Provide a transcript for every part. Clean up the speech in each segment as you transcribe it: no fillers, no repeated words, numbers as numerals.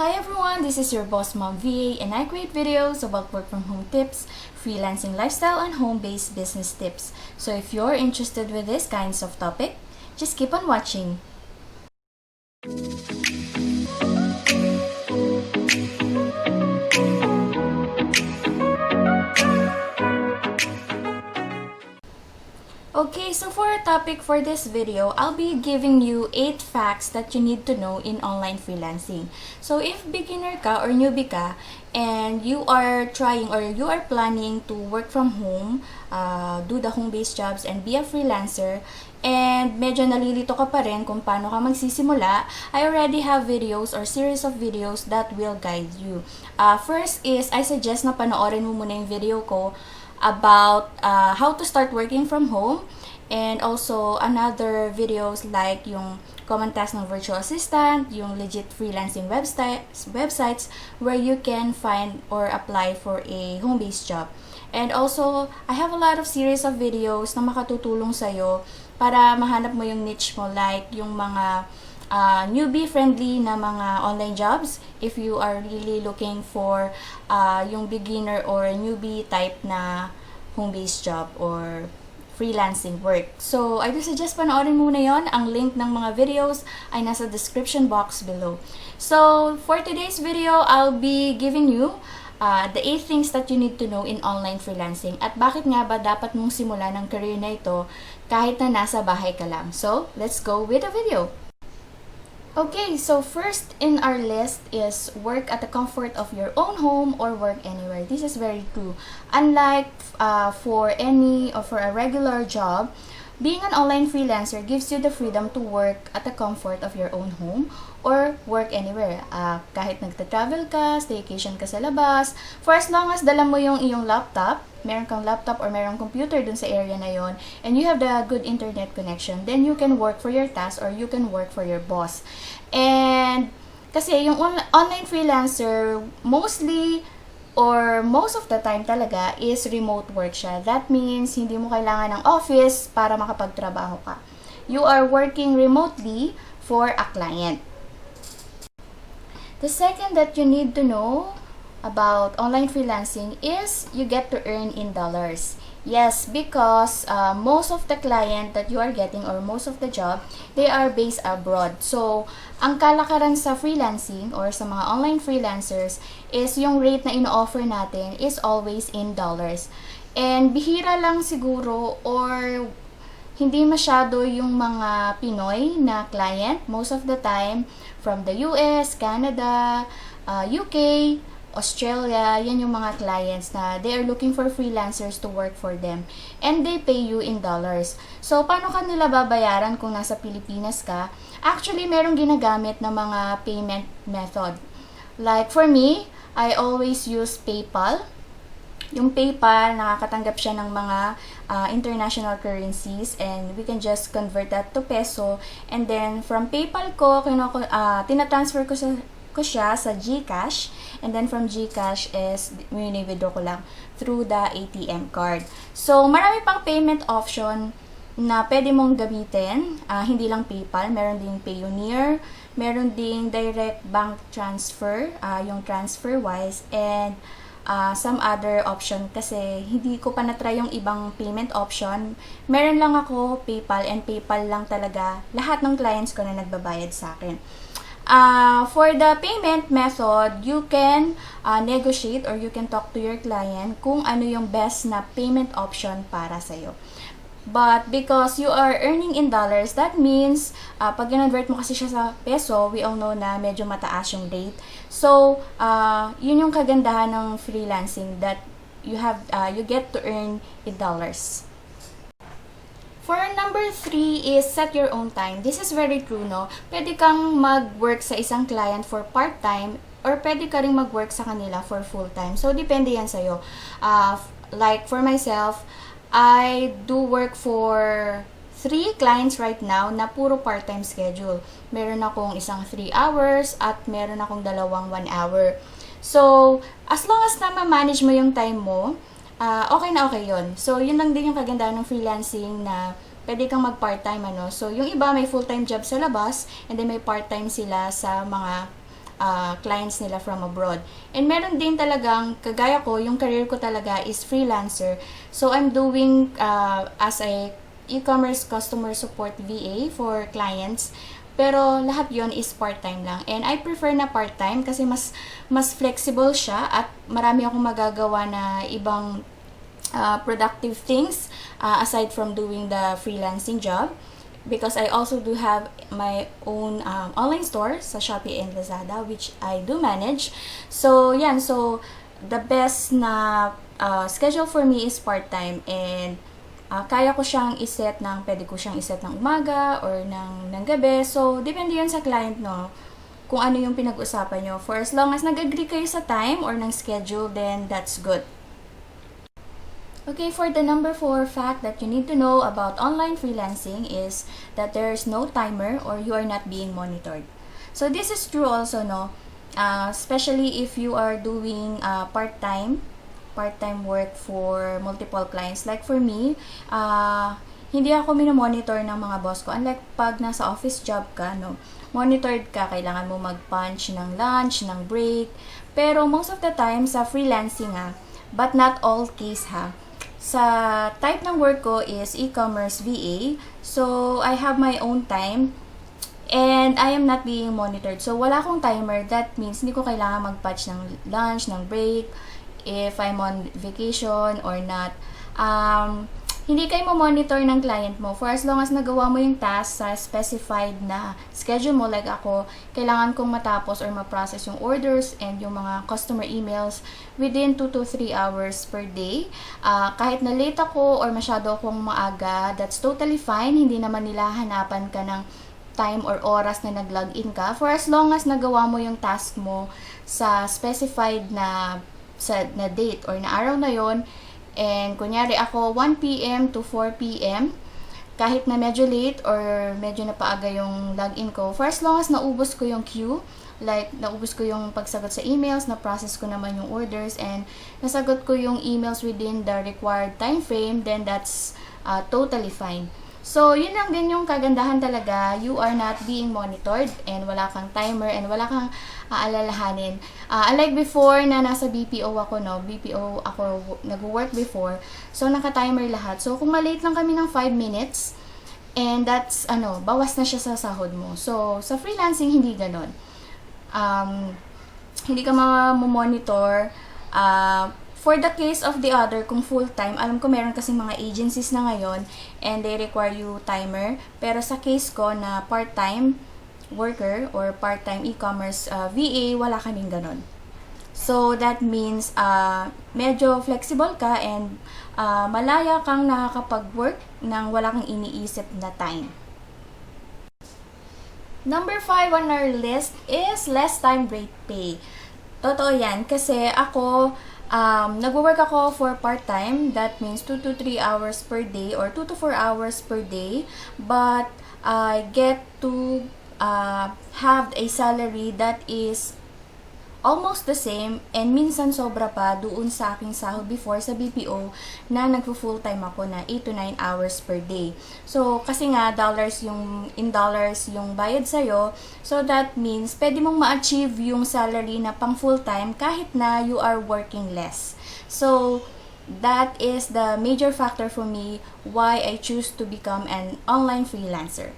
Hi everyone, this is your boss Mom VA and I create videos about work from home tips, freelancing lifestyle, and home-based business tips. So if you're interested with these kinds of topic, just keep on watching. Okay, so for a topic for this video, I'll be giving you 8 facts that you need to know in online freelancing. So if beginner ka or newbie ka, and you are trying or you are planning to work from home, do the home-based jobs and be a freelancer, and medyo nalilito ka pa rin kung paano ka magsisimula, I already have videos or series of videos that will guide you. First is, I suggest na panoorin mo muna yung video ko about how to start working from home, and also another videos like yung common task ng virtual assistant, yung legit freelancing websites where you can find or apply for a home-based job. And also, I have a lot of series of videos na makatutulong sa'yo para mahanap mo yung niche mo, like yung mga newbie-friendly na mga online jobs if you are really looking for yung beginner or newbie type na home-based job or freelancing work. So, I do suggest panoorin muna yon. Ang link ng mga videos ay nasa description box below. So, for today's video, I'll be giving you the 8 things that you need to know in online freelancing at bakit nga ba dapat mong simulan ng career na ito kahit na nasa bahay ka lang. So, let's go with the video. Okay, so first in our list is work at the comfort of your own home or work anywhere. This is very true. Unlike for a regular job, being an online freelancer gives you the freedom to work at the comfort of your own home or work anywhere. Kahit nagta-travel ka, staycation ka sa labas, for as long as dala mo yung iyong laptop, meron kang laptop or meron computer dun sa area na yon, and you have the good internet connection, then you can work for your task or you can work for your boss. And kasi yung online freelancer, mostly or most of the time talaga is remote work siya. That means hindi mo kailangan ng office para makapagtrabaho ka. You are working remotely for a client. The second that you need to know about online freelancing is you get to earn in dollars. Yes, because most of the client that you are getting or most of the job, they are based abroad. So, ang kalakaran sa freelancing or sa mga online freelancers is yung rate na ino-offer natin is always in dollars. And bihira lang siguro or hindi masyado yung mga Pinoy na client. Most of the time, from the US, Canada, UK, Australia, yan yung mga clients na they are looking for freelancers to work for them. And they pay you in dollars. So, paano ka nila babayaran kung nasa Pilipinas ka? Actually, merong ginagamit na mga payment method. Like for me, I always use PayPal. Yung PayPal, nakakatanggap siya ng mga international currencies and we can just convert that to peso. And then, from PayPal ko, tinatransfer ko siya sa GCash, and then from GCash is wini-withdraw ko lang through the ATM card. So, marami pang payment option na pwede mong gamitin. Hindi lang PayPal, meron ding Payoneer, meron ding direct bank transfer, yung TransferWise, and some other option kasi hindi ko pa na-try yung ibang payment option. Meron lang ako PayPal, and PayPal lang talaga lahat ng clients ko na nagbabayad sa akin. For the payment method, you can negotiate or you can talk to your client kung ano yung best na payment option para sa'yo. But because you are earning in dollars, that means pag convert mo kasi siya sa peso, we all know na medyo mataas yung rate. So, yun yung kagandahan ng freelancing, that you get to earn in dollars. For number 3 is set your own time. This is very true, no? Pwede kang mag-work sa isang client for part-time or pwede ka rin mag-work sa kanila for full-time. So, depende yan sa'yo. Like for myself, I do work for 3 clients right now na puro part-time schedule. Meron akong isang 3 hours at meron akong dalawang 1 hour. So, as long as na ma-manage mo yung time mo, okay na okay yun. So, yun lang din yung kagandahan ng freelancing na pwede kang mag-part-time, ano. So, yung iba may full-time job sa labas, and then may part-time sila sa mga clients nila from abroad. And meron din talagang, kagaya ko, yung career ko talaga is freelancer. So, I'm doing as a e-commerce customer support VA for clients. Pero lahat yon is part-time lang. And I prefer na part-time kasi mas flexible siya at marami akong magagawa na ibang productive things aside from doing the freelancing job. Because I also do have my own online store sa Shopee and Lazada, which I do manage. So, yan. So, the best na schedule for me is part-time. And kaya ko siyang pwede ko siyang iset ng umaga or ng gabi. So, depende yun sa client, no? Kung ano yung pinag-usapan nyo. For as long as nag-agree kayo sa time or ng schedule, then that's good. Okay, for the number 4 fact that you need to know about online freelancing is that there's no timer or you are not being monitored. So, this is true also, no? Especially if you are doing part-time work for multiple clients. Like for me, hindi ako minomonitor ng mga boss ko. Unlike pag nasa office job ka, no, monitored ka, kailangan mo mag-punch ng lunch, ng break. Pero most of the time sa freelancing but not all case sa type ng work ko is e-commerce VA. So, I have my own time and I am not being monitored. So, wala akong timer. That means hindi ko kailangan mag-patch ng lunch, ng break, if I'm on vacation or not. Hindi kayo mo-monitor ng client mo for as long as nagawa mo yung task sa specified na schedule mo. Like ako, kailangan kong matapos or ma-process yung orders and yung mga customer emails within 2 to 3 hours per day. Kahit na late ako or masyado akong maaga, that's totally fine. Hindi naman nila hanapan ka ng time or oras na nag-login ka. For as long as nagawa mo yung task mo sa specified na date or na araw na yon. And kunyari ako 1 p.m. to 4 p.m. kahit na medyo late or medyo napaaga yung login ko, for as long as naubos ko yung queue, like naubos ko yung pagsagot sa emails, na-process ko naman yung orders, and nasagot ko yung emails within the required time frame, then that's totally fine. So, yun lang din yung kagandahan talaga. You are not being monitored and wala kang timer and wala kang aalalahanin. Unlike before na nasa BPO ako, no? BPO ako nag-work before. So, naka-timer lahat. So, kung malate lang kami ng 5 minutes, and that's, bawas na siya sa sahod mo. So, sa freelancing, hindi ganon. Hindi ka mamonitor. For the case of the other, kung full-time, alam ko meron kasing mga agencies na ngayon and they require you timer. Pero sa case ko na part-time worker or part-time e-commerce VA, wala kaming ganon. So, that means medyo flexible ka and malaya kang nakakapag-work nang wala kang iniisip na time. Number 5 on our list is less time rate pay. Totoo yan kasi ako, nagwo-work ako for part-time. That means 2 to 3 hours per day or 2 to 4 hours per day. But I get to have a salary that is almost the same and minsan sobra pa doon sa aking sahod before sa BPO na nagpo-full-time ako na 8 to 9 hours per day. So, kasi nga in dollars yung bayad sa'yo, so that means pwede mong ma-achieve yung salary na pang full-time kahit na you are working less. So, that is the major factor for me why I choose to become an online freelancer.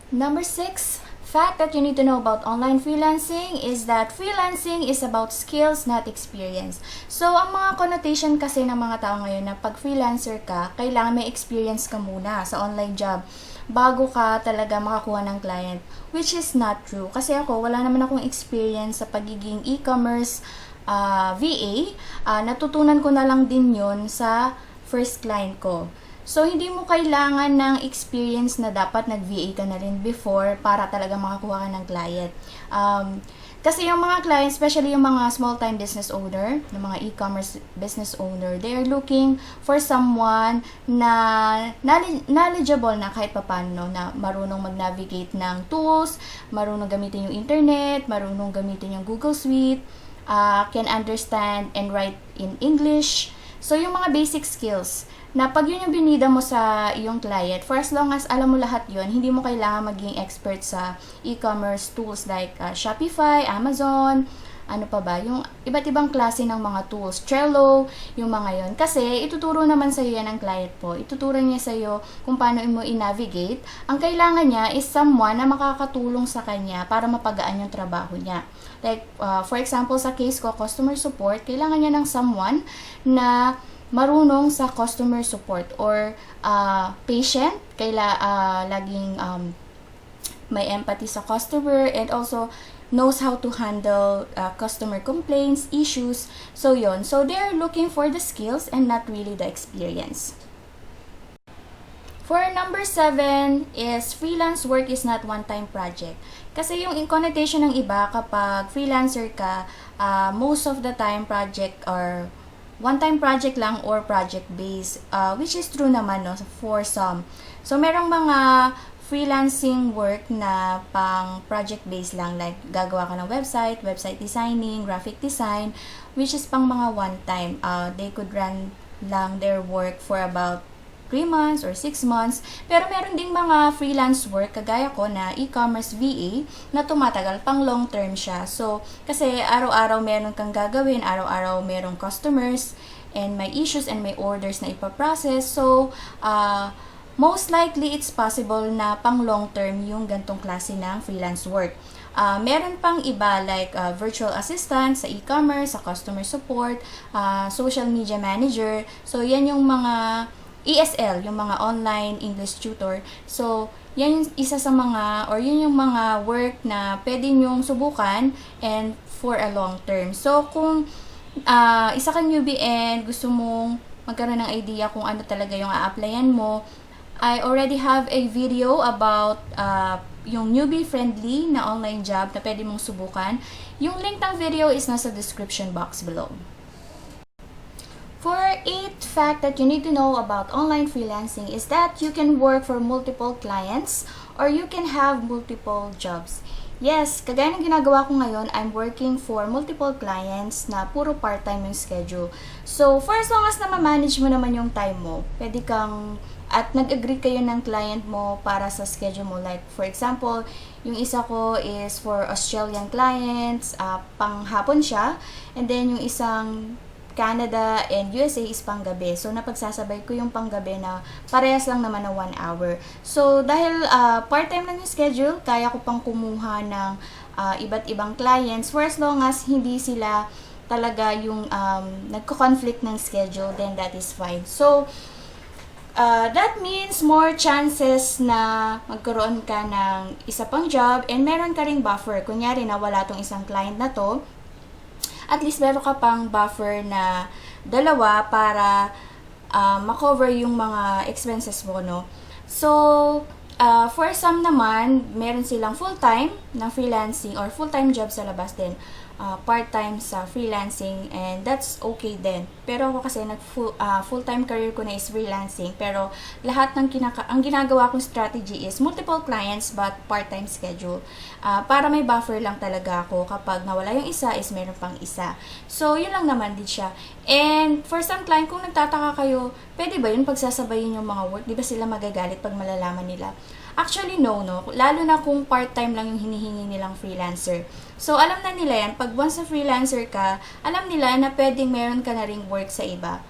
Number 6 fact that you need to know about online freelancing is that freelancing is about skills, not experience. So, ang mga connotation kasi ng mga tao ngayon na pag freelancer ka, kailangan may experience ka muna sa online job bago ka talaga makakuha ng client, which is not true. Kasi ako, wala naman akong experience sa pagiging e-commerce VA. Natutunan ko na lang din yon sa first client ko. So, hindi mo kailangan ng experience na dapat nag-VA ka na rin before para talaga makakuha ka ng client. Kasi yung mga clients, especially yung mga small-time business owner, yung mga e-commerce business owner, they are looking for someone na knowledgeable na kahit papano, na marunong mag-navigate ng tools, marunong gamitin yung internet, marunong gamitin yung Google Suite, can understand and write in English. So, yung mga basic skills, na pag yun yung binida mo sa iyong client, for as long as alam mo lahat yun, hindi mo kailangan maging expert sa e-commerce tools like Shopify, Amazon, ano pa ba, yung iba't ibang klase ng mga tools, Trello, yung mga yon. Kasi ituturo naman sa iyo yan ng client po. Ituturo niya sa iyo kung paano mo i-navigate. Ang kailangan niya is someone na makakatulong sa kanya para mapagaan yung trabaho niya. Like, for example, sa case ko, customer support, kailangan niya ng someone na marunong sa customer support or patient, laging may empathy sa customer and also knows how to handle customer complaints, issues. So yon. So they're looking for the skills and not really the experience. For number 7 is freelance work is not one-time project. Kasi yung connotation ng iba kapag freelancer ka, most of the time project or one-time project lang or project-based, which is true naman no, for some. So merong mga freelancing work na pang project-based lang, like gagawa ka ng website designing, graphic design, which is pang mga one-time. They could run lang their work for about 3 months or 6 months. Pero meron ding mga freelance work, kagaya ko na e-commerce VA, na tumatagal, pang long term siya. So, kasi araw-araw meron kang gagawin, araw-araw merong customers, and may issues and may orders na ipaprocess. So, most likely, it's possible na pang long term yung gantong klase ng freelance work. Meron pang iba like virtual assistant sa e-commerce, sa customer support, social media manager. So, yan yung mga ESL, yung mga online English tutor. So, yan yung isa sa mga, or yun yung mga work na pwede nyong subukan and for a long term. So, kung isa kang newbie and gusto mong magkaroon ng idea kung ano talaga yung a-applyan mo, I already have a video about yung newbie-friendly na online job na pwede mong subukan. Yung link ng video is nasa description box below. For 8th fact that you need to know about online freelancing is that you can work for multiple clients or you can have multiple jobs. Yes, kagaya ng ginagawa ko ngayon, I'm working for multiple clients na puro part-time yung schedule. So, for as long as na ma-manage mo naman yung time mo, pwede kang at nag-agree kayo ng client mo para sa schedule mo. Like, for example, yung isa ko is for Australian clients, pang-hapon siya. And then, yung isang Canada and USA is panggabi. So, napagsasabay ko yung panggabi na parehas lang naman na 1 hour. So, dahil part-time lang yung schedule, kaya ko pang kumuha ng iba't ibang clients for as long as hindi sila talaga yung nagko-conflict ng schedule, then that is fine. So, that means more chances na magkaroon ka ng isa pang job and meron ka ring buffer. Kunyari na wala tong isang client na to, at least meron ka pang buffer na dalawa para makover yung mga expenses mo, no? So, for some naman, meron silang full-time na freelancing or full-time job sa labas din. Part-time sa freelancing and that's okay din. Pero ako kasi full-time career ko na is freelancing, pero lahat ng ang ginagawa kong strategy is multiple clients but part-time schedule. Para may buffer lang talaga ako kapag nawala yung isa is meron pang isa. So, yun lang naman din siya. And for some client, kung nagtataka kayo, pwede ba yun pagsasabayin yung mga work? Di ba sila magagalit pag malalaman nila? Actually, no. Lalo na kung part-time lang yung hinihingi nilang freelancer. So, alam na nila yan. Pag once na freelancer ka, alam nila na pwedeng meron ka na ring work sa iba.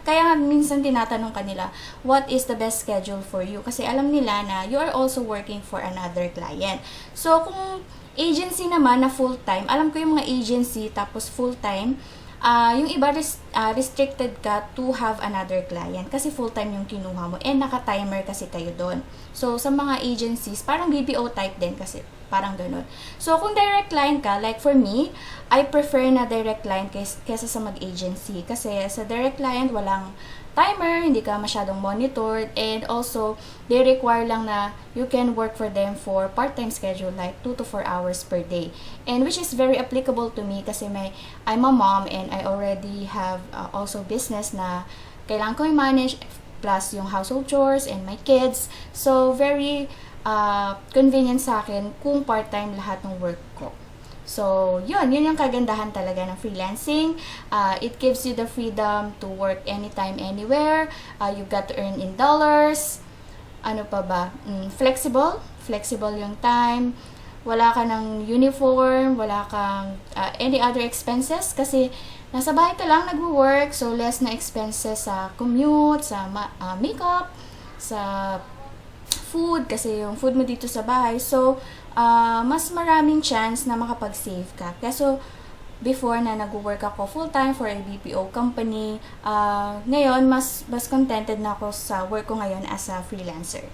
Kaya nga minsan tinatanong ka nila, what is the best schedule for you? Kasi alam nila na you are also working for another client. So, kung agency naman na full-time, alam ko yung mga agency tapos full-time, yung iba restricted ka to have another client kasi full-time yung kinuha mo and naka-timer kasi kayo doon. So, sa mga agencies, parang BPO type din kasi parang ganun. So, kung direct client ka, like for me, I prefer na direct client kesa sa mag-agency kasi sa direct client, walang timer, hindi ka masyadong monitored, and also, they require lang na you can work for them for part-time schedule like 2 to 4 hours per day. And which is very applicable to me kasi I'm a mom and I already have also business na kailangan ko i-manage plus yung household chores and my kids. So, very convenient sa akin kung part-time lahat ng work ko. So, yun yung kagandahan talaga ng freelancing. It gives you the freedom to work anytime, anywhere. You got to earn in dollars. Ano pa ba? Flexible yung time. Wala ka ng uniform, wala kang any other expenses kasi nasa bahay ka lang nagwo-work, so less na expenses sa commute, sa makeup, sa food, kasi yung food mo dito sa bahay. So, mas maraming chance na makapag-save ka. Kaso, before na nag-work ako full-time for a BPO company, ngayon, mas contented na ako sa work ko ngayon as a freelancer.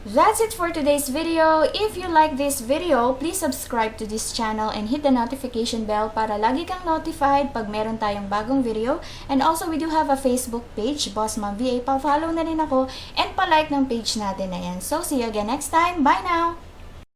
That's it for today's video. If you like this video, please subscribe to this channel and hit the notification bell para lagi kang notified pag meron tayong bagong video. And also, we do have a Facebook page, Boss Mom VA. Pa-follow na rin ako and pa-like ng page natin na yan. So, see you again next time. Bye now!